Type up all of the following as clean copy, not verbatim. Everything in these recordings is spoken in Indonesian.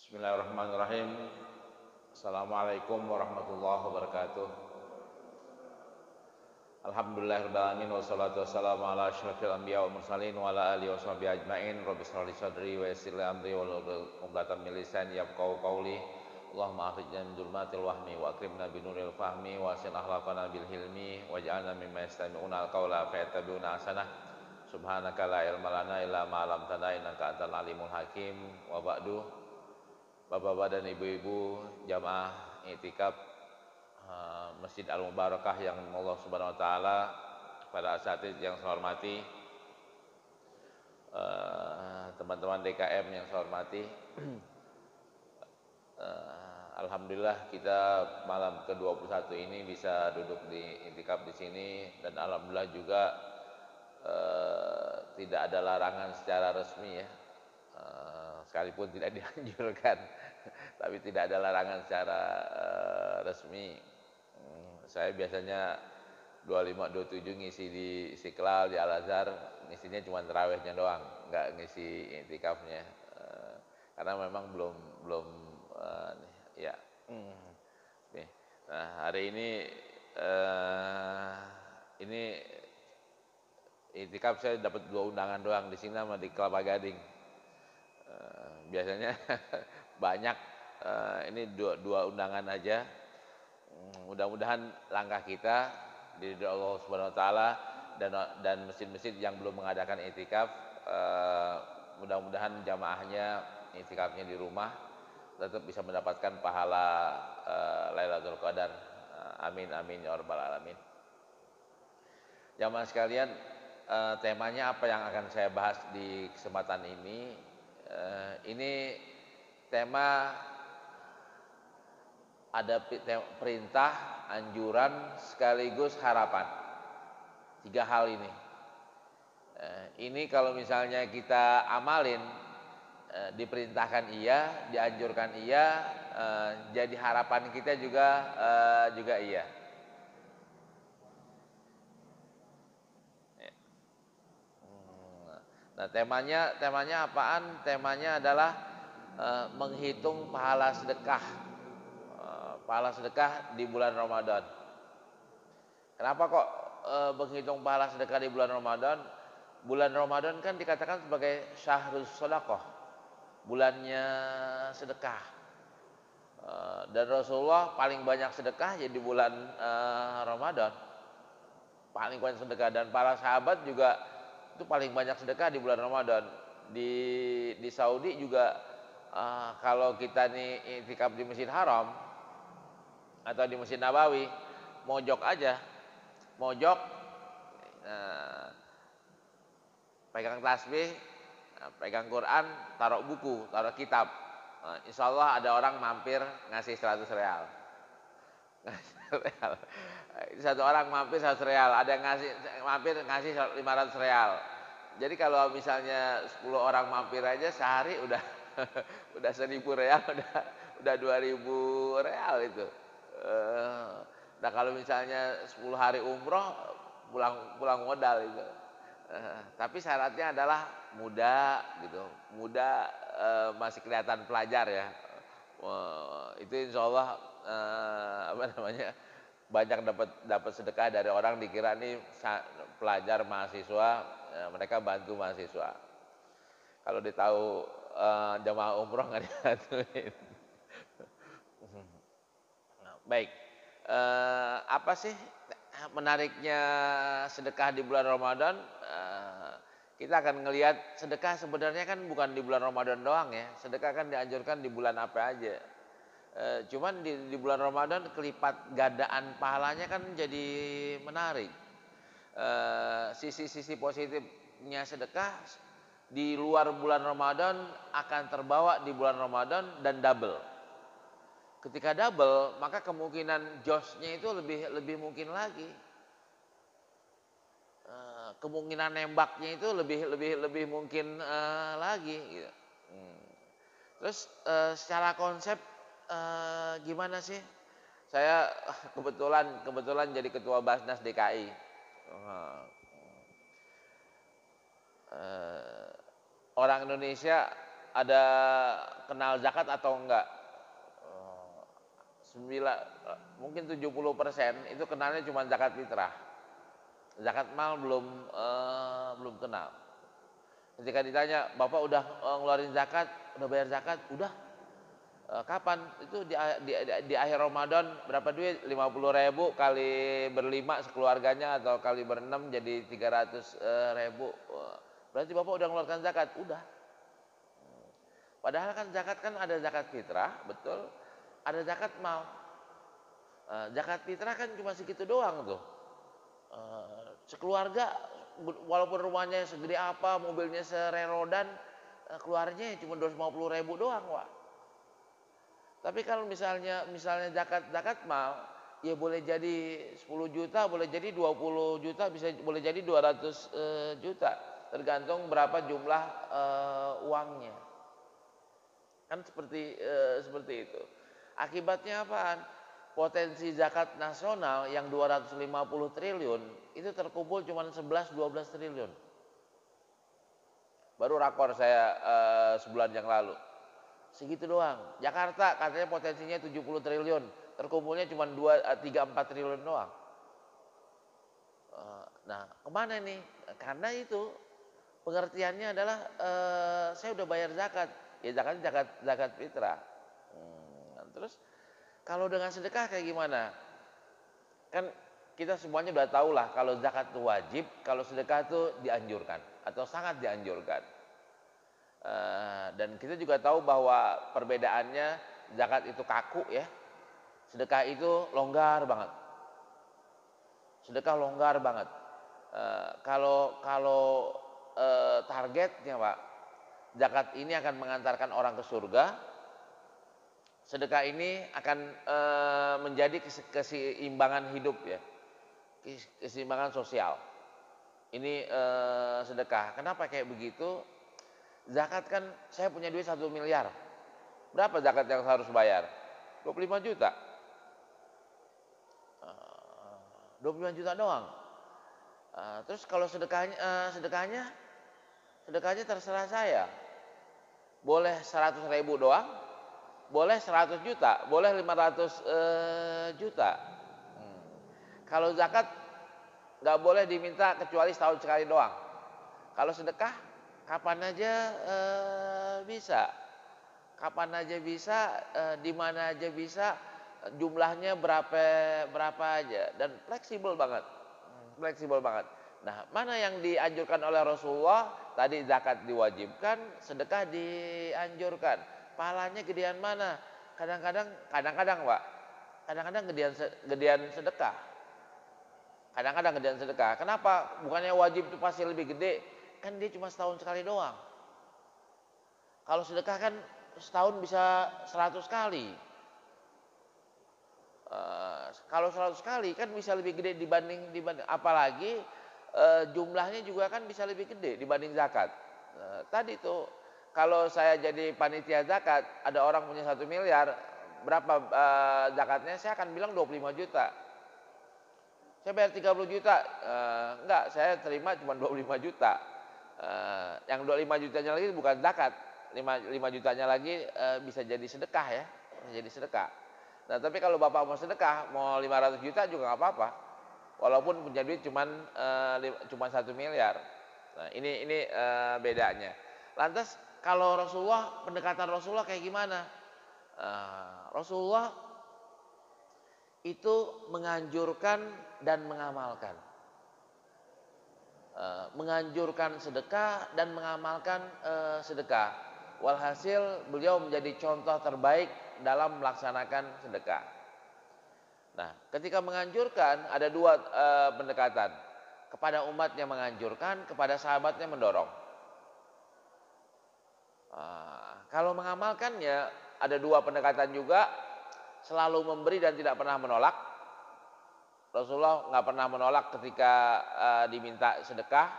Bismillahirrahmanirrahim. Assalamualaikum warahmatullahi wabarakatuh. Alhamdulillahirabbil alamin wassalatu wassalamu ala asyrofil anbiya wal mursalin wa ala alihi washabihi ajmain. Rabbi shrah li sadri wa yassir li amri wahlul 'uqdatam min lisani yafqahu qawli. Allahumma akhrijna min dzulumatil wahmi wa akrimna bi nuril fahmi wa ahsin akhlaqana bil hilmi waj'alna mimman yastami'una al-qawla fayattabi'una ahsanah. Subhanaka la ilma lana illa ma 'allamtana innaka antal alimul hakim. Wa ba'du. Bapak-bapak dan ibu-ibu jamaah i'tikaf Masjid Al-Mubarakah yang Allah Subhanahu wa taala, pada asatidz yang saya hormati, teman-teman DKM yang saya hormati. Alhamdulillah kita malam ke-21 ini bisa duduk di i'tikaf di sini, dan alhamdulillah juga tidak ada larangan secara resmi ya. Sekalipun tidak dianjurkan, tapi tidak ada larangan secara resmi. Saya biasanya 25-27 ngisi di Istiqlal, di Al-Azhar, ngisinya cuma tarawihnya doang, nggak ngisi i'tikafnya, karena memang belum ya. Nah, hari ini i'tikaf saya dapat 2 undangan doang, di sini sama di Kelapa Gading. Biasanya banyak, ini dua undangan aja. Mudah-mudahan langkah kita di Allah Subhanahu wa taala dan masjid-masjid yang belum mengadakan i'tikaf, mudah-mudahan jamaahnya i'tikafnya di rumah tetap bisa mendapatkan pahala Lailatul Qadar. Amin amin ya rabbal alamin. Jamaah sekalian, temanya apa yang akan saya bahas di kesempatan ini? Ini tema ada perintah, anjuran, sekaligus harapan. 3 hal ini. Ini kalau misalnya kita amalin, diperintahkan iya, dianjurkan iya, jadi harapan kita juga iya. Nah, temanya apaan? Temanya adalah menghitung pahala sedekah. Pahala sedekah di bulan Ramadan. Kenapa kok menghitung pahala sedekah di bulan Ramadan? Bulan Ramadan kan dikatakan sebagai syahrus shadaqah, bulannya sedekah. Dan Rasulullah paling banyak sedekah ya di bulan Ramadan. Paling banyak sedekah, dan para sahabat juga itu paling banyak sedekah di bulan Ramadan. Di Saudi juga, kalau kita nih i'tikaf di Masjid Haram atau di Masjid Nabawi, mojok aja, pegang tasbih, pegang Quran, taruh buku, taruh kitab, insya Allah ada orang mampir ngasih 100 real. Satu orang mampir 100 real, ada yang mampir ngasih 500 real. Jadi kalau misalnya 10 orang mampir aja sehari udah udah 1.000 real, udah 2.000 real itu. Nah kalau misalnya 10 hari umroh, pulang modal itu. Tapi syaratnya adalah muda gitu, masih kelihatan pelajar ya. Itu insya Allah banyak dapat sedekah dari orang dikira nih pelajar mahasiswa, mereka bantu mahasiswa. Kalau ditahu jamaah umroh nggak dibantuin. Baik, apa sih menariknya sedekah di bulan Ramadan? Kita akan ngelihat sedekah sebenarnya kan bukan di bulan Ramadan doang ya. Sedekah kan dianjurkan di bulan apa aja. Cuman di bulan Ramadan kelipat gandaan pahalanya kan jadi menarik. Sisi-sisi positifnya sedekah di luar bulan Ramadan akan terbawa di bulan Ramadan dan double. Ketika double, maka kemungkinan josnya itu lebih mungkin lagi. Kemungkinan nembaknya itu lebih mungkin lagi. Gitu. Terus secara konsep gimana sih? Saya kebetulan jadi ketua Basnas DKI. Orang Indonesia ada kenal zakat atau enggak? Mungkin 70% itu kenalnya cuma zakat fitrah. Zakat mal belum kenal. Ketika ditanya, Bapak udah ngeluarin zakat, udah bayar zakat, udah. Kapan? Itu di akhir Ramadan berapa duit? 50.000 kali berlima sekeluarganya atau kali berenam jadi 300.000. Berarti Bapak udah ngeluarkan zakat? Udah. Padahal kan zakat kan ada zakat fitrah, betul. Ada zakat mal. Zakat fitrah kan cuma segitu doang tuh. Sekeluarga walaupun rumahnya segede apa, mobilnya sererodan, keluarnya cuma 250.000 doang, Wak. Tapi kalau misalnya zakat mal, ya boleh jadi 10 juta, boleh jadi 20 juta, boleh jadi 200 juta, tergantung berapa jumlah uangnya. Kan seperti itu. Akibatnya apaan? Potensi zakat nasional yang 250 triliun itu terkumpul cuma 11-12 triliun. Baru rakor saya sebulan yang lalu. Segitu doang. Jakarta katanya potensinya 70 triliun, terkumpulnya cuma 3-4 triliun doang. Nah, kemana nih? Karena itu pengertiannya adalah saya udah bayar zakat. Ya zakat fitrah. Terus kalau dengan sedekah kayak gimana? Kan kita semuanya udah tahu lah kalau zakat itu wajib, kalau sedekah itu dianjurkan atau sangat dianjurkan. Dan kita juga tahu bahwa perbedaannya zakat itu kaku ya, sedekah itu longgar banget. Sedekah longgar banget. Kalau targetnya Pak, zakat ini akan mengantarkan orang ke surga. Sedekah ini akan menjadi keseimbangan hidup ya, keseimbangan sosial. Ini sedekah. Kenapa kayak begitu? Zakat kan saya punya duit 1 miliar. Berapa zakat yang harus bayar? 25 juta. 25 juta doang. Terus kalau sedekahnya terserah saya. Boleh 100.000 doang, boleh 100 juta, boleh 500 juta. Kalau zakat nggak boleh diminta kecuali setahun sekali doang. Kalau sedekah kapan aja bisa, di mana aja bisa, jumlahnya berapa aja dan fleksibel banget. Nah, mana yang dianjurkan oleh Rasulullah? Tadi zakat diwajibkan, sedekah dianjurkan. Pahalanya gedean mana? Kadang-kadang Pak, gedean sedekah. Kenapa? Bukannya wajib itu pasti lebih gede? Kan dia cuma setahun sekali doang. Kalau sedekah kan setahun bisa 100 kali. Kalau 100 kali kan bisa lebih gede dibanding apalagi jumlahnya juga kan bisa lebih gede dibanding zakat. Tadi tuh kalau saya jadi panitia zakat, ada orang punya 1 miliar, berapa zakatnya? Saya akan bilang 25 juta. Saya bayar 30 juta, enggak, saya terima cuma 25 juta. Yang 25 jutanya lagi bukan zakat, 5 jutanya lagi bisa jadi sedekah ya, jadi sedekah. Nah tapi kalau Bapak mau sedekah, mau 500 juta juga nggak apa-apa, walaupun punya duit cuma 1 miliar. Nah ini bedanya. Lantas kalau pendekatan Rasulullah kayak gimana? Rasulullah itu menganjurkan dan mengamalkan. Menganjurkan sedekah dan mengamalkan sedekah. Walhasil beliau menjadi contoh terbaik dalam melaksanakan sedekah. Nah, ketika menganjurkan ada 2 pendekatan. Kepada umatnya menganjurkan, kepada sahabatnya mendorong. Kalau mengamalkannya ada 2 pendekatan juga. Selalu memberi dan tidak pernah menolak. Rasulullah nggak pernah menolak ketika diminta sedekah.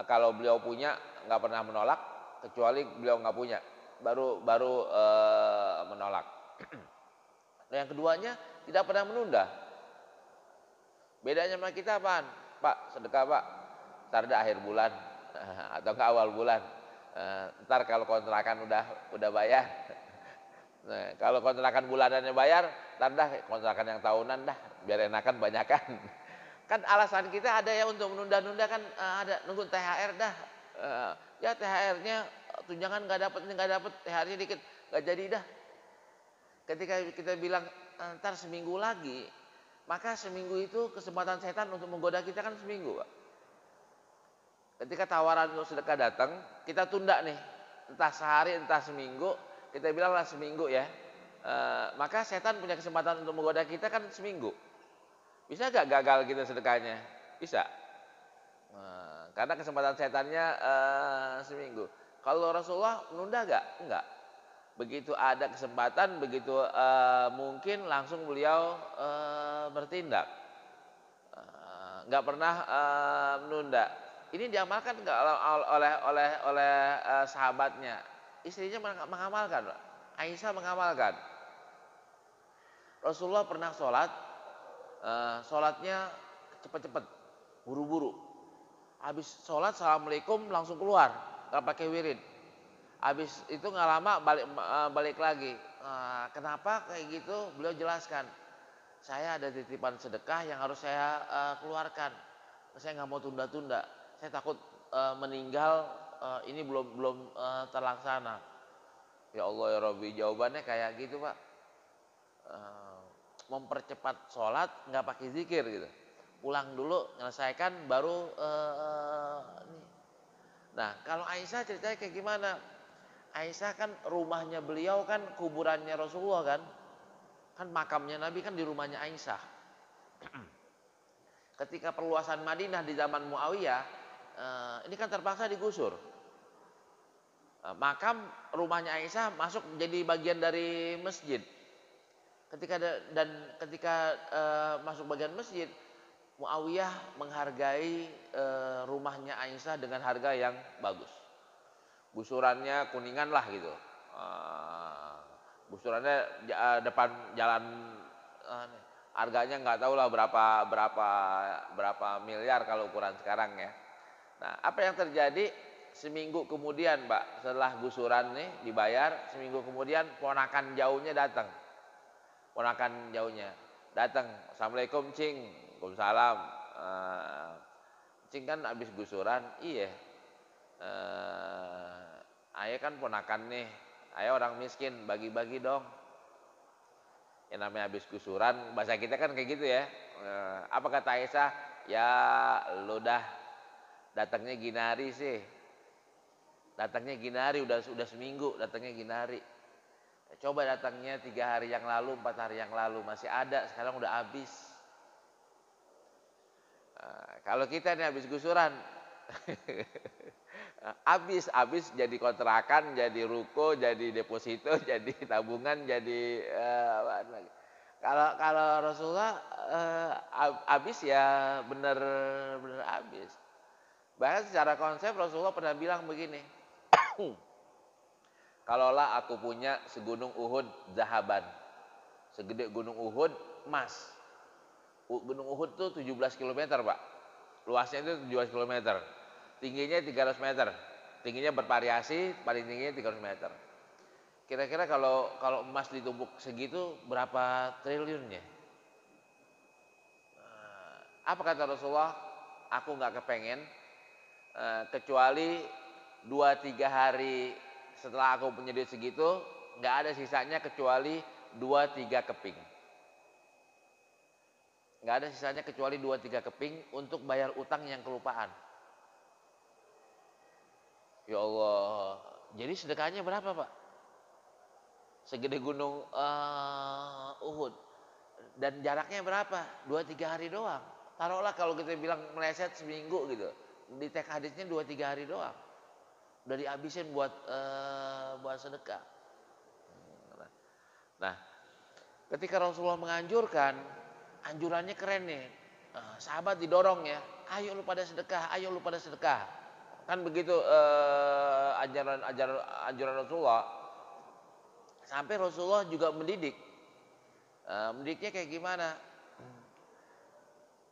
Kalau beliau punya nggak pernah menolak, kecuali beliau nggak punya, baru menolak. Nah, yang keduanya tidak pernah menunda. Bedanya sama kita apaan? Pak, sedekah Pak, ntar akhir bulan atau ke awal bulan. Ntar kalau kontrakan udah bayar, nah, kalau kontrakan bulanannya bayar, ntar dah kontrakan yang tahunan dah, biar enakan banyakan. Kan alasan kita ada ya untuk menunda-nunda kan, ada nunggu THR dah. Ya THR-nya tunjangan nggak dapat, ini nggak dapat, THR-nya dikit, nggak jadi dah. Ketika kita bilang ntar seminggu lagi, maka seminggu itu kesempatan setan untuk menggoda kita kan seminggu, Pak. Ketika tawaran untuk sedekah datang, kita tunda nih, entah sehari, entah seminggu, kita bilanglah seminggu ya. Maka setan punya kesempatan untuk menggoda kita kan seminggu. Bisa gak gagal kita sedekahnya? Bisa. Karena kesempatan setannya seminggu. Kalau Rasulullah menunda gak? Enggak. Begitu ada kesempatan, begitu mungkin langsung beliau bertindak. Nggak pernah menunda. Ini diamalkan nggak oleh sahabatnya? Istrinya mengamalkan, Aisyah mengamalkan. Rasulullah pernah sholat, sholatnya cepet-cepet, buru-buru. Habis sholat, assalamualaikum, langsung keluar, nggak pakai wirid. Habis itu nggak lama balik lagi. Kenapa kayak gitu? Beliau jelaskan. Saya ada titipan sedekah yang harus saya keluarkan. Saya nggak mau tunda-tunda. Saya takut meninggal ini belum terlaksana. Ya Allah ya Rabbi, jawabannya kayak gitu, Pak. Mempercepat sholat nggak pakai zikir gitu. Pulang dulu, menyelesaikan baru ini. Nah, kalau Aisyah ceritanya kayak gimana? Aisyah kan rumahnya beliau kan kuburannya Rasulullah kan. Kan makamnya Nabi kan di rumahnya Aisyah. Ketika perluasan Madinah di zaman Muawiyah, ini kan terpaksa digusur. Makam rumahnya Aisyah masuk jadi bagian dari masjid. Ketika masuk bagian masjid, Muawiyah menghargai rumahnya Aisyah dengan harga yang bagus. Gusurannya Kuningan lah gitu. Gusurannya depan jalan, harganya nggak tahu lah berapa miliar kalau ukuran sekarang ya. Nah, apa yang terjadi seminggu kemudian, Mbak, setelah gusuran nih dibayar, seminggu kemudian ponakan jauhnya datang. Ponakan jauhnya datang, assalamualaikum Cing, waalaikumsalam. Cing kan habis gusuran, iya. Ayah kan ponakan nih, ayah orang miskin, bagi-bagi dong. Yang namanya habis gusuran, bahasa kita kan kayak gitu ya. Apa kata Aisyah? Ya lu dah datangnya gini hari sih. Datangnya gini hari, udah seminggu datangnya gini hari. Coba datangnya 3 hari yang lalu, 4 hari yang lalu, masih ada, sekarang udah habis. Kalau kita nih habis gusuran, habis jadi kontrakan, jadi ruko, jadi deposito, jadi tabungan, jadi kalau Rasulullah habis ya bener habis. Bahkan secara konsep Rasulullah pernah bilang begini, kalaulah aku punya segunung Uhud zahaban, segede gunung Uhud emas. Gunung Uhud tuh 17 km, Pak. Luasnya itu 17 km. Tingginya 300 meter. Tingginya bervariasi, paling tingginya 300 meter. Kira-kira kalau emas ditumpuk segitu berapa triliunnya? Apa kata Rasulullah? Aku nggak kepengen kecuali 2-3 hari setelah aku punya duit segitu, nggak ada sisanya kecuali 2-3 keping. Nggak ada sisanya kecuali 2-3 keping untuk bayar utang yang kelupaan. Ya Allah, jadi sedekahnya berapa, Pak? Segede gunung Uhud. Dan jaraknya berapa? 2-3 hari doang. Taruhlah kalau kita bilang meleset seminggu gitu. Di teks hadisnya 2-3 hari doang. Udah dihabisin buat sedekah. Nah, ketika Rasulullah menganjurkan, anjurannya keren nih. Sahabat didorong ya, ayo lu pada sedekah, ayo lu pada sedekah. Kan begitu anjuran Rasulullah. Sampai Rasulullah juga mendidik. Mendidiknya kayak gimana?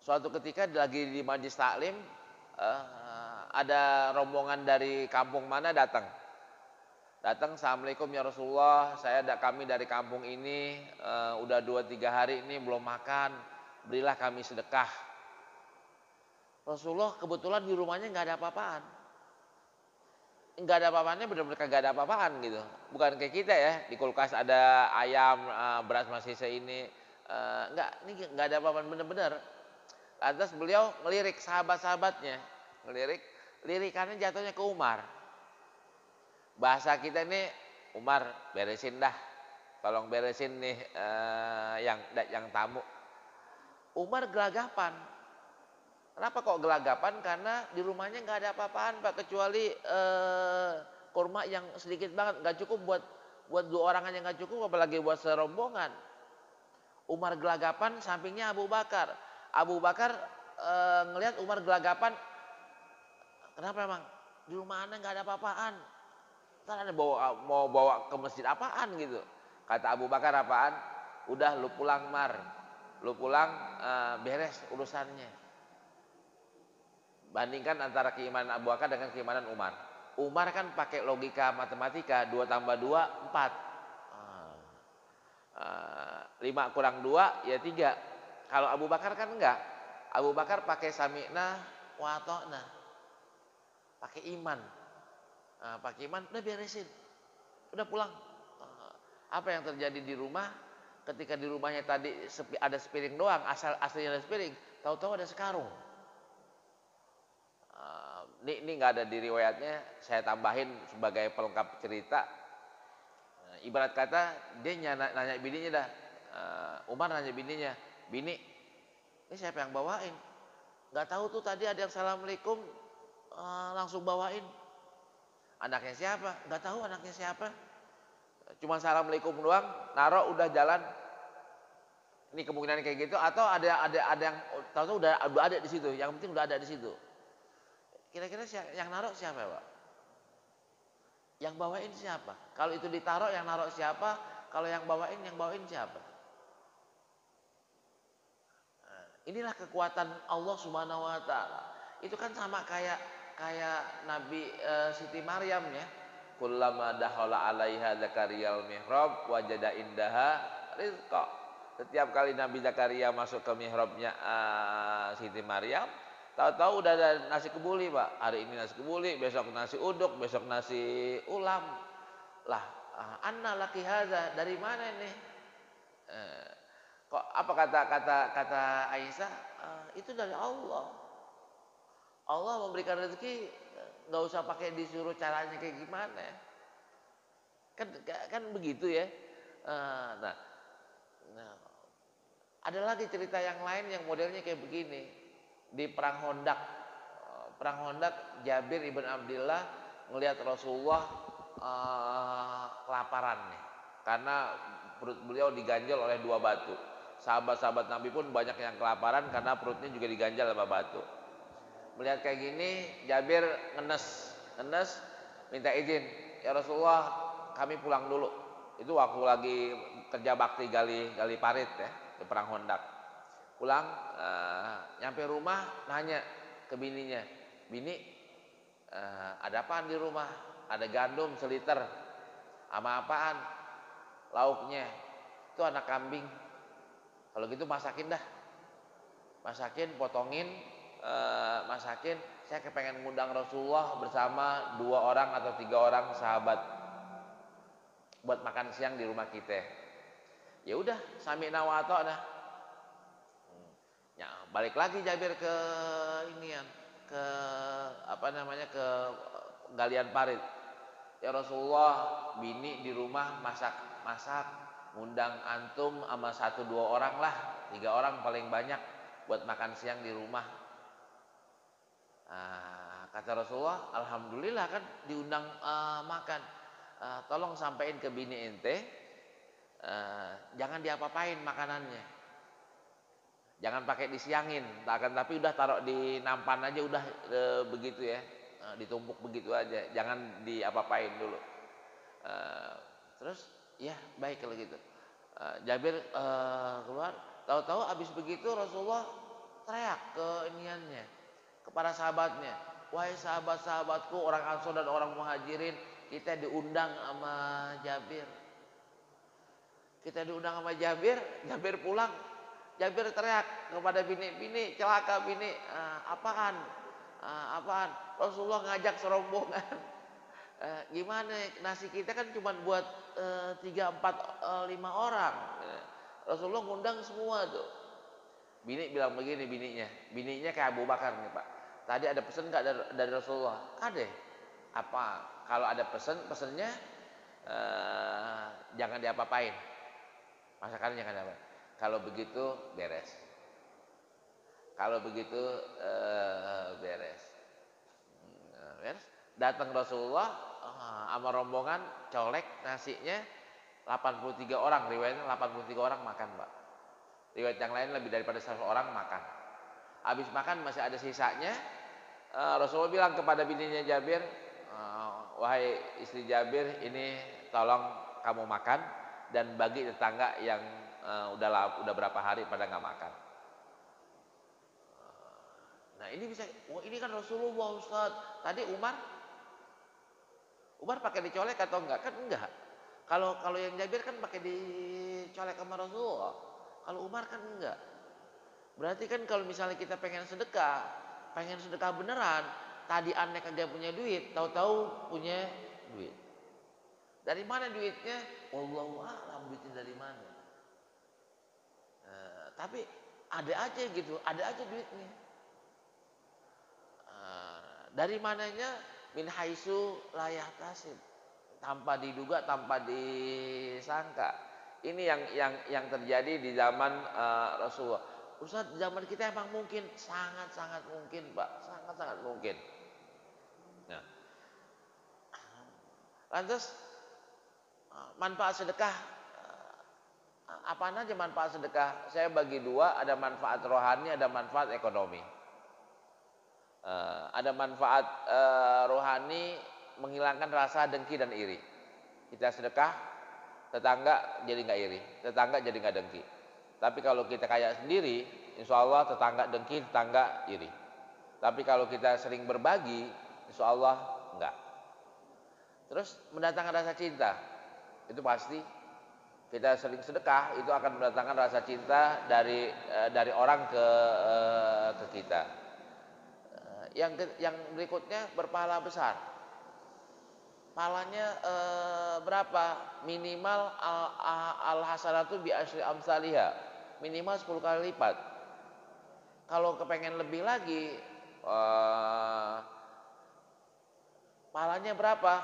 Suatu ketika lagi di majlis taklim, ada rombongan dari kampung mana datang. Datang, Assalamualaikum ya Rasulullah, kami dari kampung ini udah 2-3 hari ini belum makan, berilah kami sedekah. Rasulullah kebetulan di rumahnya nggak ada apa-apaan. Nggak ada apa-apaannya, benar-benar kagak ada apa-apaan gitu. Bukan kayak kita ya, di kulkas ada ayam, beras masih seini. Enggak, ini nggak ada apa-apaan benar-benar. Lantas beliau ngelirik sahabat-sahabatnya, lirikannya jatuhnya ke Umar. Bahasa kita ini, Umar beresin dah, tolong beresin nih yang tamu. Umar gelagapan. Kenapa kok gelagapan? Karena di rumahnya nggak ada apa-apaan Pak, kecuali kurma yang sedikit banget, nggak cukup buat 2 orang aja, nggak cukup apalagi buat serombongan. Umar gelagapan, sampingnya Abu Bakar. Abu Bakar ngelihat Umar gelagapan, kenapa emang? Di rumah Anda nggak ada apa-apaan. Ntar Anda mau bawa ke masjid apaan gitu? Kata Abu Bakar, apaan? Udah lu pulang Mar, lu pulang, beres urusannya. Bandingkan antara keimanan Abu Bakar dengan keimanan Umar. Umar kan pakai logika matematika, 2 tambah 2, 4. 5 kurang 2, ya 3. Kalau Abu Bakar kan enggak. Abu Bakar pakai sami'na wa ata'na. Pakai iman. Pakai iman, udah beresin. Udah pulang. Apa yang terjadi di rumah? Ketika di rumahnya tadi ada sepiring doang, aslinya ada sepiring, tahu-tahu ada sekarung. Ini nggak ada di riwayatnya, saya tambahin sebagai pelengkap cerita. Ibarat kata dia nanya bininya dah, Umar nanya bininya, bini, ini siapa yang bawain? Nggak tahu tuh, tadi ada yang assalamualaikum, langsung bawain. Anaknya siapa? Nggak tahu anaknya siapa. Cuma assalamualaikum doang, naruh udah jalan. Ini kemungkinan kayak gitu, atau ada yang tahu udah ada di situ. Yang penting udah ada di situ. Kira-kira yang naruh siapa Pak? Yang bawain siapa? Kalau itu ditaruh yang naruh siapa? Kalau yang bawain siapa? Nah, inilah kekuatan Allah Subhanahu wa taala. Itu kan sama kayak Nabi Siti Maryam ya. Kullama dakhala 'alaiha Zakariyal mihrab wajada indaha rizqa. Setiap kali Nabi Zakaria masuk ke mihrabnya Siti Maryam, tahu-tahu udah ada nasi kebuli Pak. Hari ini nasi kebuli, besok nasi uduk, besok nasi ulam. Lah, anna laki hadza, dari mana ini? Kok apa kata Aisyah? Itu dari Allah. Allah memberikan rezeki, nggak usah pakai disuruh caranya kayak gimana. Kan begitu ya. Nah, ada lagi cerita yang lain yang modelnya kayak begini. Di perang Hondak, Jabir ibn Abdullah ngelihat Rasulullah kelaparan nih, karena perut beliau diganjal oleh 2 batu. Sahabat-sahabat Nabi pun banyak yang kelaparan karena perutnya juga diganjal sama batu. Melihat kayak gini, Jabir ngenes, minta izin, ya Rasulullah, kami pulang dulu. Itu waktu lagi kerja bakti gali parit ya, di perang Hondak. Pulang, nyampe rumah, nanya ke bininya, bini, ada apaan di rumah? Ada gandum seliter, sama apaan? Lauknya, itu anak kambing. Kalau gitu masakin dah, potongin, masakin. Saya kepengen ngundang Rasulullah bersama 2 orang atau 3 orang sahabat buat makan siang di rumah kita. Ya udah, sami'na wa ata'na. Ya, balik lagi Jabir ke ke ke galian parit. Ya Rasulullah, bini di rumah masak, ngundang antum sama 1-2 orang lah, 3 orang paling banyak buat makan siang di rumah. Kata Rasulullah, alhamdulillah kan diundang makan. Tolong sampaikan ke bini ente, jangan diapa-apain makanannya. Jangan pakai disiangin, tapi udah taruh di nampan aja udah begitu ya, ditumpuk begitu aja, jangan diapa-apain dulu. Terus ya baik kalau gitu. Jabir keluar, tahu-tahu abis begitu Rasulullah teriak ke para sahabatnya, wahai sahabat-sahabatku, orang Ansor dan orang Muhajirin, kita diundang sama Jabir. Kita diundang sama Jabir, Jabir pulang. Jabir teriak kepada bini, celaka bini, apaan? Apaan? Rasulullah ngajak serombongan. Gimana? Nasi kita kan cuma buat 3, 4, 5 orang. Rasulullah ngundang semua tuh. Bini bilang begini, bininya kayak Abu Bakar nih Pak. Tadi ada pesan nggak dari Rasulullah? Ada. Apa? Kalau ada pesennya jangan diapa-apain. Masakannya jangan apa. Kalau begitu beres. Kalau begitu beres. Beres. Datang Rasulullah sama rombongan colek nasinya 83 orang, riwayatnya 83 orang makan, Pak. Riwayat yang lain lebih daripada 100 orang makan. Habis makan masih ada sisanya. Rasulullah bilang kepada bininya Jabir, wahai istri Jabir, ini tolong kamu makan dan bagi tetangga yang udah berapa hari pada nggak makan. Nah ini bisa, ini kan Rasulullah Ustaz. Tadi Umar pakai dicolek atau enggak? Kan enggak. Kalau yang Jabir kan pakai dicolek sama Rasulullah. Kalau Umar kan enggak. Berarti kan kalau misalnya kita pengen sedekah beneran, tadi aneh kagak punya duit, tahu-tahu punya duit. Dari mana duitnya? Wallahu a'lam duitnya dari mana. Tapi ada aja gitu, ada aja duitnya. Dari mananya? Min haitsu la yahtasib. Tanpa diduga, tanpa disangka. Ini yang terjadi di zaman Rasulullah. Ustaz, zaman kita emang mungkin, sangat-sangat mungkin, Pak, sangat-sangat mungkin. Nah, lantas manfaat sedekah, apaan aja manfaat sedekah? Saya bagi dua, ada manfaat rohani, ada manfaat ekonomi. Ada manfaat rohani, menghilangkan rasa dengki dan iri. Kita sedekah, tetangga jadi nggak iri, tetangga jadi nggak dengki. Tapi kalau kita kaya sendiri, insya Allah tetangga dengki, tetangga iri. Tapi kalau kita sering berbagi, insya Allah enggak. Terus mendatangkan rasa cinta, itu pasti. Kita sering sedekah, itu akan mendatangkan rasa cinta dari orang ke kita. Yang berikutnya berpahala besar. Pahalanya berapa? Minimal al-hasanatu bi asyri amsalihha. Minimal 10 kali lipat. Kalau kepengen lebih lagi, pahalanya berapa?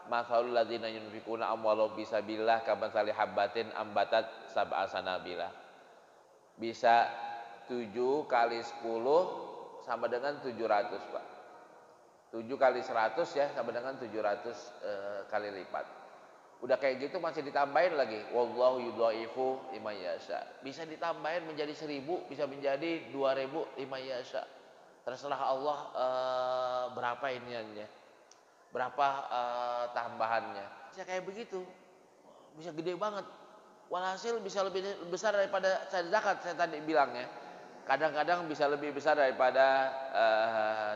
Masalul ladzina yunfikuna amwalahum fisabilillah kamatsali habbatin ambatat sab'a sanabila. Bisa 7 kali 10 sama dengan 700, Pak. 7 kali 100 ya sama dengan 700 kali lipat. Udah kayak gitu masih ditambahin lagi. Wallahu yudhaifu liman yasha. Bisa ditambahin menjadi 1000, bisa menjadi 2000 liman yasha. Terserah Allah berapa iniannya. Berapa tambahannya. Bisa kayak begitu. Bisa gede banget. Walhasil bisa lebih besar daripada zakat saya tadi bilangnya. Kadang-kadang bisa lebih besar daripada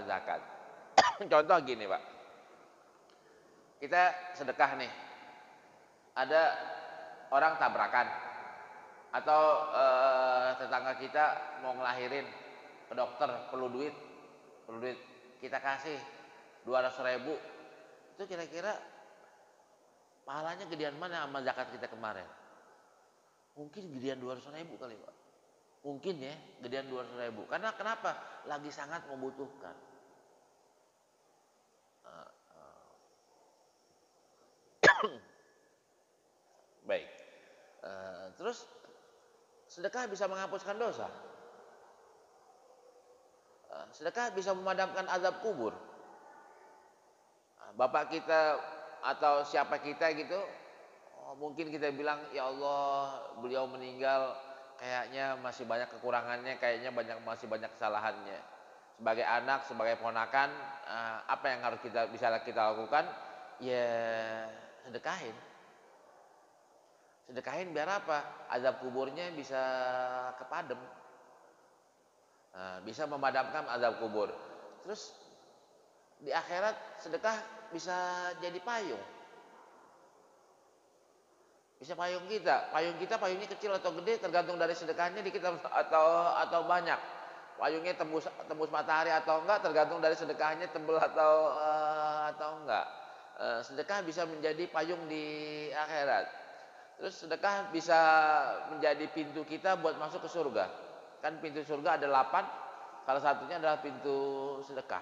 zakat. Contoh gini, Pak. Kita sedekah nih. Ada orang tabrakan atau tetangga kita mau ngelahirin ke dokter, perlu duit, kita kasih 200.000. Itu kira-kira pahalanya gedean mana sama zakat kita kemarin? Mungkin gedean 200.000 kali, Pak. Mungkin ya, gedean 200.000. Karena kenapa? Lagi sangat membutuhkan. Baik. Terus sedekah bisa menghapuskan dosa. Sedekah bisa memadamkan azab kubur. Bapak kita atau siapa kita gitu, mungkin kita bilang, ya Allah, beliau meninggal, kayaknya masih banyak kekurangannya, kayaknya masih banyak kesalahannya. Sebagai anak, sebagai ponakan, apa yang harus bisa kita lakukan? Ya sedekahin. Sedekahin biar apa? Azab kuburnya bisa kepadam. Bisa memadamkan azab kubur. Terus Di akhirat sedekah bisa jadi payung. Bisa payung kita. Payungnya kecil atau gede tergantung dari sedekahnya dikit atau banyak. Payungnya tembus matahari atau enggak tergantung dari sedekahnya tebal atau enggak. Sedekah bisa menjadi payung di akhirat. Terus sedekah bisa menjadi pintu kita buat masuk ke surga. Kan pintu surga ada 8, salah satunya adalah pintu sedekah.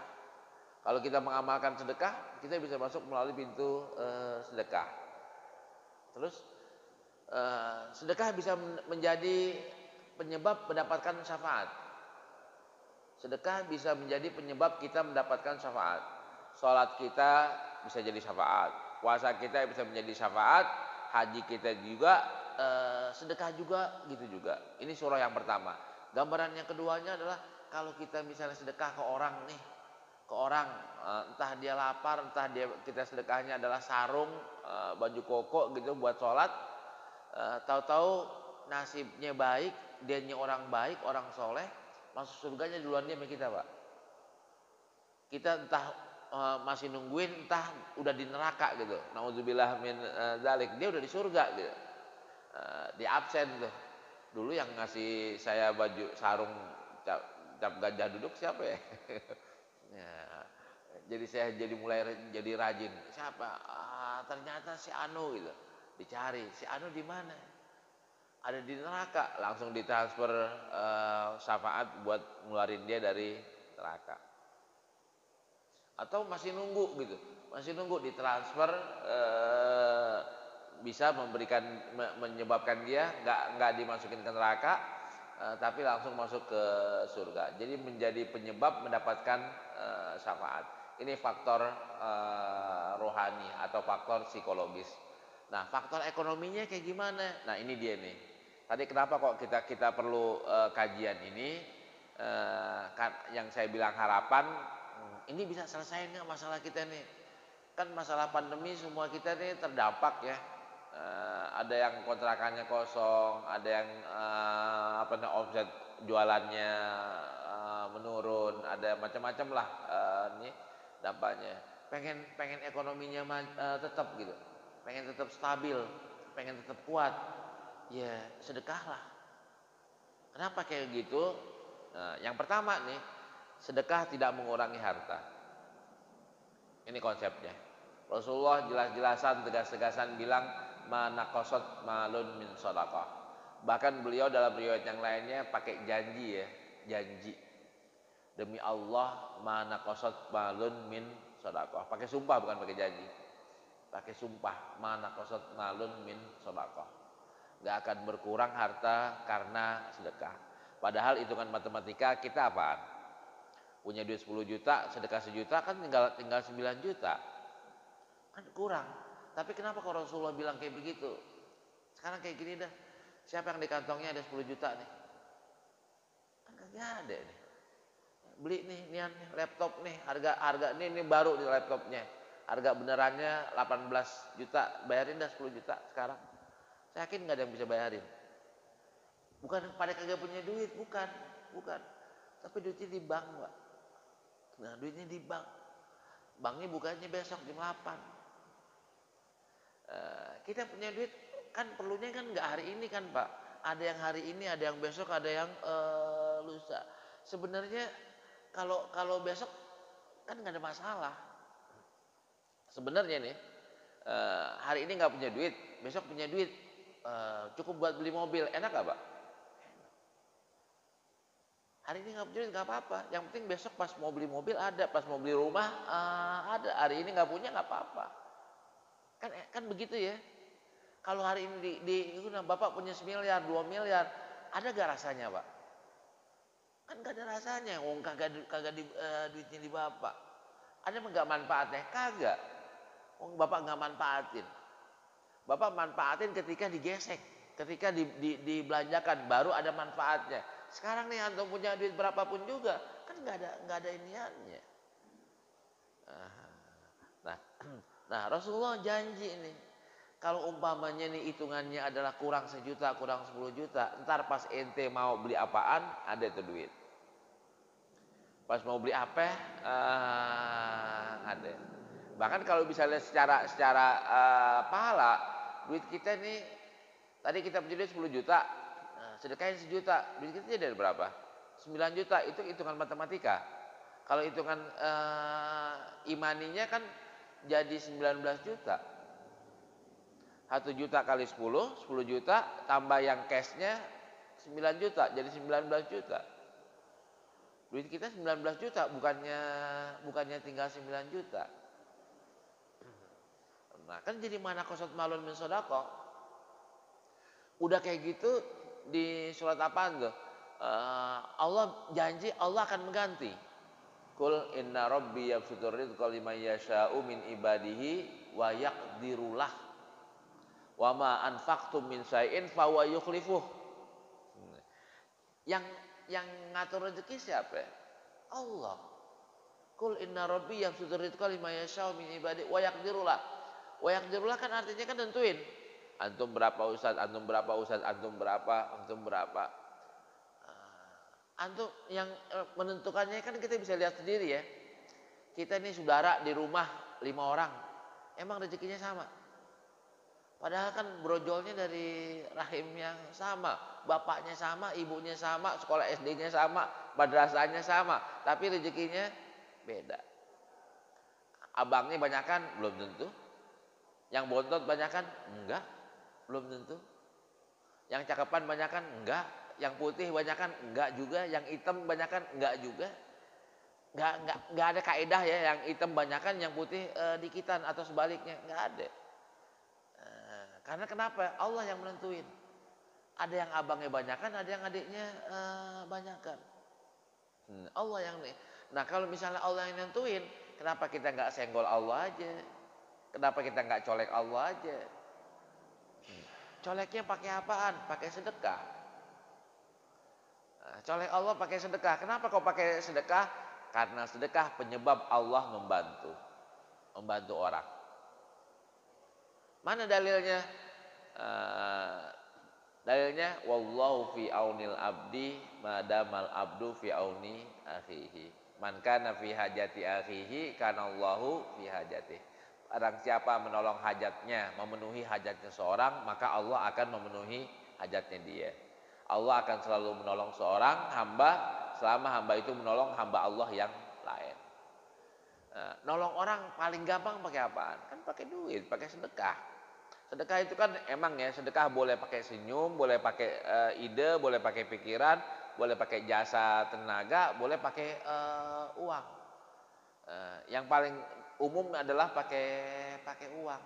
Kalau kita mengamalkan sedekah, kita bisa masuk melalui pintu sedekah. Terus sedekah bisa menjadi penyebab mendapatkan syafaat. Sedekah bisa menjadi penyebab kita mendapatkan syafaat. Salat kita bisa jadi syafaat. Puasa kita bisa menjadi syafaat. Haji kita juga, sedekah juga, gitu juga. Ini surah yang pertama. Gambaran yang keduanya adalah kalau kita misalnya sedekah ke orang nih, entah dia lapar, entah kita sedekahnya adalah sarung, baju koko gitu buat sholat, tahu-tahu nasibnya baik, dianya orang baik, orang soleh, masuk surganya duluan dia sama kita, Pak. Kita entah masih nungguin, entah udah di neraka gitu. Nauzubillah min dzalik, dia udah di surga gitu. Di absen tuh. Dulu yang ngasih saya baju sarung cap gajah duduk siapa ya? Ya, jadi saya mulai jadi rajin. Siapa? Ternyata si Anu gitu. Dicari, si Anu di mana? Ada di neraka, langsung ditransfer syafaat buat ngeluarin dia dari neraka. Atau masih nunggu gitu, masih nunggu ditransfer, bisa menyebabkan dia nggak dimasukin ke neraka, tapi langsung masuk ke surga. Jadi menjadi penyebab mendapatkan syafaat. Ini faktor rohani atau faktor psikologis. Nah, faktor ekonominya kayak gimana? Nah, ini dia nih. Tadi kenapa kok kita perlu kajian ini? Yang saya bilang harapan, ini bisa selesai nggak masalah kita nih? Kan masalah pandemi semua kita nih terdampak ya. Ada yang kontrakannya kosong, ada yang omset jualannya menurun, ada macam-macam lah nih dampaknya. Pengen ekonominya tetap gitu, pengen tetap stabil, pengen tetap kuat, ya sedekahlah. Kenapa kayak gitu? Yang pertama nih, sedekah tidak mengurangi harta. Ini konsepnya. Rasulullah jelas-jelasan, tegas-tegasan bilang, mana kosot malun min sodaqah. Bahkan beliau dalam riwayat yang lainnya pakai janji ya, janji. Demi Allah, mana kosot malun min sodaqah. Pakai sumpah bukan pakai janji. Pakai sumpah, mana kosot malun min sodaqah. Gak akan berkurang harta karena sedekah. Padahal hitungan matematika kita apaan? Punya duit 10 juta, sedekah 1 juta kan tinggal 9 juta. Kan kurang. Tapi kenapa kalau Rasulullah bilang kayak begitu? Sekarang kayak gini dah. Siapa yang di kantongnya ada 10 juta nih? Kan kagak ada nih. Beli nih, nian laptop nih, harga ini baru nih laptopnya. Harga benerannya 18 juta, bayarin dah 10 juta sekarang. Saya yakin nggak ada yang bisa bayarin. Bukan pada kagak punya duit, bukan. Tapi duitnya di bank, Pak. Nah, duitnya di bank. Banknya bukanya besok jam 8. Kita punya duit kan perlunya kan nggak hari ini kan, Pak. Ada yang hari ini, ada yang besok, ada yang lusa. Sebenarnya kalau besok kan nggak ada masalah. Sebenarnya nih, hari ini nggak punya duit, besok punya duit, cukup buat beli mobil, enak nggak, Pak? Hari ini nggak punya duit nggak apa-apa. Yang penting besok pas mau beli mobil ada, pas mau beli rumah ada. Hari ini nggak punya nggak apa-apa. Kan begitu ya. Kalau hari ini Bapak punya 1 miliar, 2 miliar, ada gak rasanya, Pak? Kan gak ada rasanya, kagak duitnya di Bapak. Ada nggak manfaatnya? Kagak. Bapak nggak manfaatin. Bapak manfaatin ketika digesek, ketika dibelanjakan, baru ada manfaatnya. Sekarang nih antum punya duit berapapun juga, kan nggak ada iniannya. Nah, Rasulullah janji ini. Kalau umpamanya nih hitungannya adalah kurang 1 juta, kurang 10 juta, ntar pas ente mau beli apaan, ada itu duit. Pas mau beli apa? Ada. Bahkan kalau misalnya secara pahala, duit kita ini tadi kita punya duit 10 juta, sedekahin 1 juta, duit kita jadi berapa? 9 juta, itu hitungan matematika. Kalau hitungan imaninya kan jadi 19 juta. 1 juta kali 10 juta, tambah yang cashnya 9 juta, jadi 19 juta. Duit kita 19 juta, bukannya tinggal 9 juta. Nah, kan jadi mana qasad malun min shadaqah. Udah kayak gitu di surat apaan tuh? Allah janji Allah akan mengganti. Qul inna rabbi yabsutur rizqa liman yasha'u min ibadihi wa yaqdirulah. Wa ma anfaqtum min syai'in fa huwa yukhlifuh. Yang ngatur rezeki siapa? Allah. Qul inna rabbi yabsutur rizqa liman yasha'u min ibadihi wa yaqdirulah. Wa yaqdirulah kan artinya kan tentuin. Antum berapa ustaz, antum berapa ustaz, antum berapa, antum berapa. Antum yang menentukannya kan kita bisa lihat sendiri ya. Kita ini saudara di rumah 5 orang. Emang rezekinya sama? Padahal kan brojolnya dari rahim yang sama, bapaknya sama, ibunya sama, sekolah SD-nya sama, madrasahnya sama, tapi rezekinya beda. Abangnya banyakan belum tentu. Yang bontot banyakan enggak, belum tentu. Yang cakepan banyakan enggak, yang putih banyakan enggak juga, yang hitam banyakan enggak juga. Enggak ada kaidah ya yang hitam banyakan, yang putih dikitan atau sebaliknya, enggak ada. Karena kenapa? Allah yang menentuin. Ada yang abangnya banyakan, ada yang adiknya banyakan. Allah yang nih. Nah kalau misalnya Allah yang nentuin, kenapa kita nggak senggol Allah aja? Kenapa kita nggak colek Allah aja? Coleknya pakai apaan? Pakai sedekah. Colek Allah pakai sedekah. Kenapa kau pakai sedekah? Karena sedekah penyebab Allah membantu orang. Mana dalilnya? Dalilnya wallahu fi aunil abdi madamal abdu fi auni akhihi. Man kana fi hajati akhihi kana Allahu fi hajati. Barang siapa menolong hajatnya, memenuhi hajatnya seorang, maka Allah akan memenuhi hajatnya dia. Allah akan selalu menolong seorang hamba selama hamba itu menolong hamba Allah yang lain. Nolong orang paling gampang pakai apaan? Kan pakai duit, pakai sedekah. Sedekah itu kan emang ya, sedekah boleh pakai senyum, boleh pakai ide, boleh pakai pikiran, boleh pakai jasa tenaga, boleh pakai uang. Yang paling umum adalah pakai uang,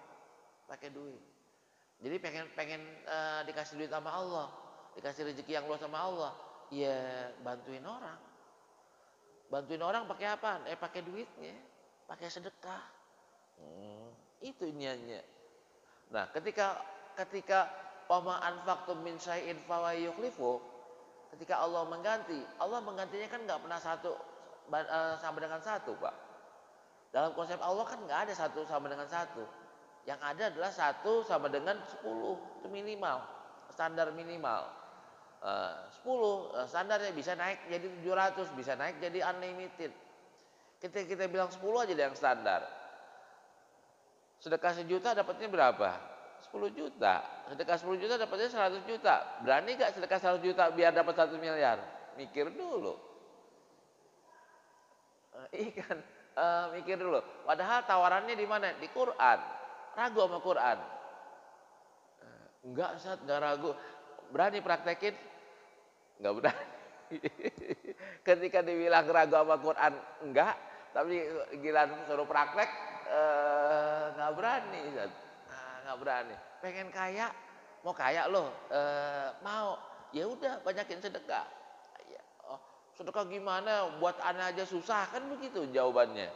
pakai duit. Jadi pengen dikasih duit sama Allah, dikasih rezeki yang luas sama Allah, ya bantuin orang. Bantuin orang pakai apa? Pakai duitnya, pakai sedekah. Itu niatnya. Nah, ketika wama anfaqtum min syai'in fa yukhlifu, ketika Allah menggantinya kan nggak pernah satu sama dengan satu, Pak. Dalam konsep Allah kan nggak ada satu sama dengan satu. Yang ada adalah 1 sama dengan 10, itu minimal, standar minimal. 10 standarnya bisa naik jadi 700, bisa naik jadi unlimited. Kita bilang 10 aja yang standar. Sedekah 1 juta dapatnya berapa? 10 juta. Sedekah 10 juta dapatnya 100 juta. Berani gak sedekah 100 juta biar dapat 1 miliar? Mikir dulu. Ikan mikir dulu. Padahal tawarannya di mana? Di Quran. Ragu sama Quran. Enggak, Ustaz, enggak ragu. Berani praktekin? Enggak berani. Ketika dibilang ragu sama Quran, enggak. Tapi gila suruh praktek, nggak berani, nggak berani. Pengen kaya, mau kaya loh, mau, ya udah banyakin sedekah. Sedekah gimana? Buat anak aja susah kan begitu jawabannya.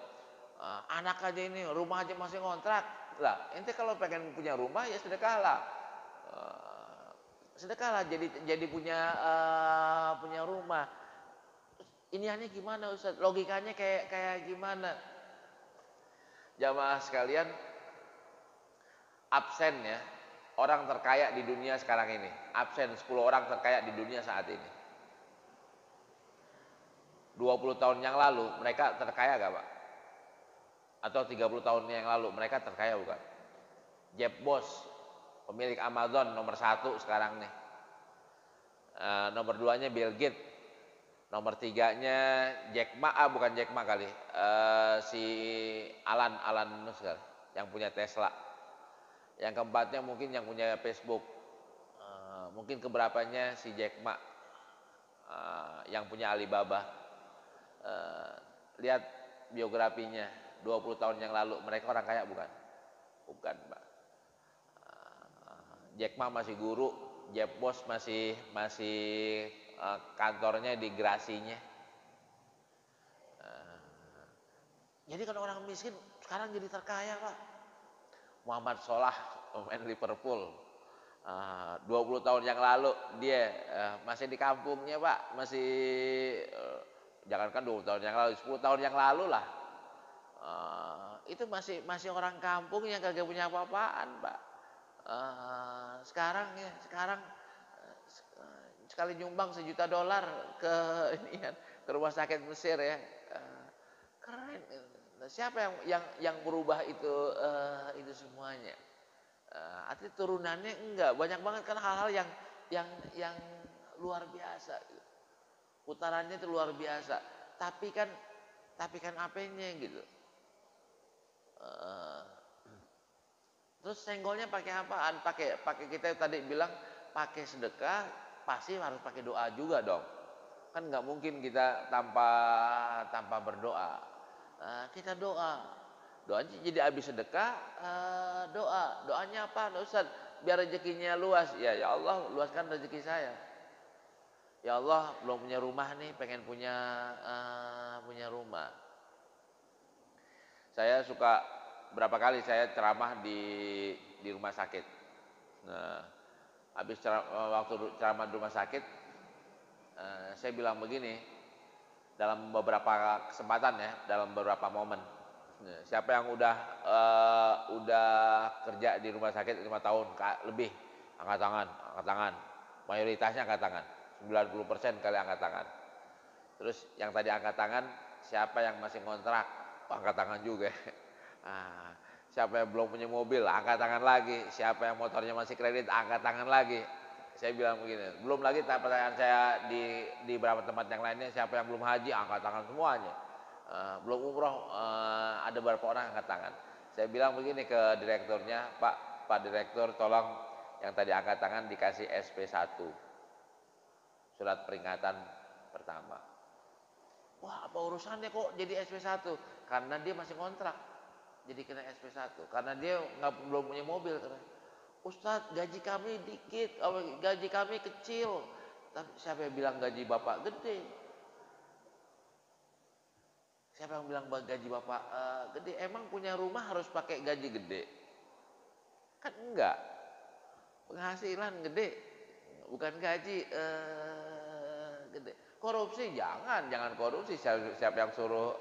Anak aja ini, rumah aja masih ngontrak. Lah, ente kalau pengen punya rumah ya sedekahlah. Sedekahlah jadi punya rumah. Iniannya gimana Ustaz? Logikanya kayak gimana? Jamaah sekalian, absen ya, orang terkaya di dunia sekarang ini. Absen 10 orang terkaya di dunia saat ini. 20 tahun yang lalu mereka terkaya gak Pak? Atau 30 tahun yang lalu mereka terkaya bukan? Jeff Bezos, pemilik Amazon nomor 1 sekarang nih. Nomor 2-nya Bill Gates. Nomor 3-nya Jack Ma, bukan Jack Ma kali. Si Alan Musk kali, yang punya Tesla. Yang keempatnya mungkin yang punya Facebook. Mungkin keberapanya si Jack Ma, yang punya Alibaba. Lihat biografinya 20 tahun yang lalu mereka orang kaya bukan? Bukan Pak. Jack Ma masih guru, Jeff Bezos masih kantornya di Grasinya. Jadi kalau orang miskin sekarang jadi terkaya Pak. Muhammad Salah pemain Liverpool, 20 tahun yang lalu dia masih di kampungnya Pak, masih jangankan 20 tahun yang lalu, 10 tahun yang lalu lah, itu masih orang kampung yang kagak punya apa-apaan Pak. Sekarang sekali nyumbang $1 juta ke ini kan, ke rumah sakit Mesir ya, keren. Siapa yang berubah itu semuanya? Artinya turunannya enggak banyak banget kan, hal-hal yang luar biasa. Putarannya itu luar biasa. Tapi kan apanya gitu. Terus senggolnya pakai apaan? Pakai kita tadi bilang pakai sedekah, pasti harus pakai doa juga dong. Kan nggak mungkin kita tanpa berdoa. Kita doanya jadi habis sedekah, doanya apa Ustaz? Biar rezekinya luas. Ya Allah, luaskan rezeki saya. Ya Allah, belum punya rumah nih, pengen punya rumah. Saya suka berapa kali saya ceramah di rumah sakit. Nah, habis waktu ceramah di rumah sakit, saya bilang begini, dalam beberapa kesempatan ya, dalam beberapa momen. Siapa yang udah kerja di rumah sakit 5 tahun lebih, angkat tangan. Mayoritasnya angkat tangan. 90% kali angkat tangan. Terus yang tadi angkat tangan, siapa yang masih ngontrak, angkat tangan juga. Siapa yang belum punya mobil, angkat tangan lagi. Siapa yang motornya masih kredit, angkat tangan lagi. Saya bilang begini, belum lagi pertanyaan saya di beberapa tempat yang lainnya, siapa yang belum haji, angkat tangan semuanya. Belum umroh, ada beberapa orang angkat tangan. Saya bilang begini ke direkturnya, Pak Direktur, tolong yang tadi angkat tangan dikasih SP1, surat peringatan pertama. Wah, apa urusannya kok jadi SP1? Karena dia masih kontrak, jadi kena SP1. Karena dia belum punya mobil. Ustadz, gaji kami dikit, gaji kami kecil. Tapi siapa yang bilang gaji bapak gede? Siapa yang bilang gaji bapak gede? Emang punya rumah harus pakai gaji gede? Kan enggak. Penghasilan gede, bukan gaji gede. Korupsi jangan korupsi. Siapa yang suruh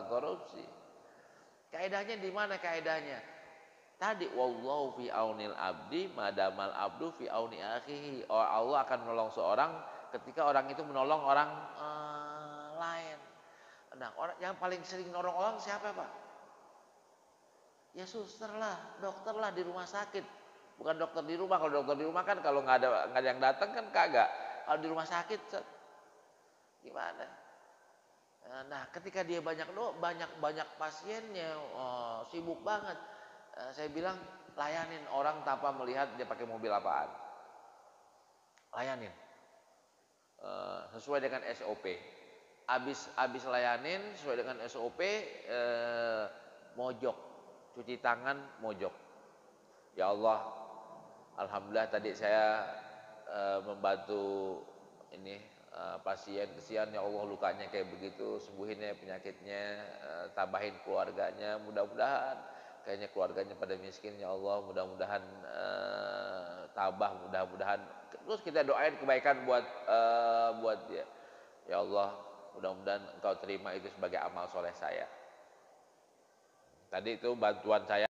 korupsi? Kaedahnya di mana kaedahnya? Tadi wallahu fi aunil abdi madamal abdu fi auni akhihi. Allah akan menolong seorang ketika orang itu menolong orang lain. Nah, orang yang paling sering nolong orang siapa Pak? Ya suster lah, dokter lah di rumah sakit. Bukan dokter di rumah. Kalau dokter di rumah kan kalau nggak ada yang datang kan kagak. Kalau di rumah sakit gimana? Nah, ketika dia banyak pasiennya, sibuk banget. Saya bilang layanin orang tanpa melihat dia pakai mobil apaan. Layanin sesuai dengan SOP. Abis layanin sesuai dengan SOP, mojok, cuci tangan, mojok. Ya Allah, alhamdulillah tadi saya membantu ini pasien, kesian ya Allah lukanya kayak begitu, sembuhin ya penyakitnya, tambahin keluarganya, mudah-mudahan. Kayaknya keluarganya pada miskin ya Allah, mudah-mudahan tabah, mudah-mudahan. Terus kita doain kebaikan buat dia. Ya Allah, mudah-mudahan Engkau terima itu sebagai amal soleh saya. Tadi itu bantuan saya.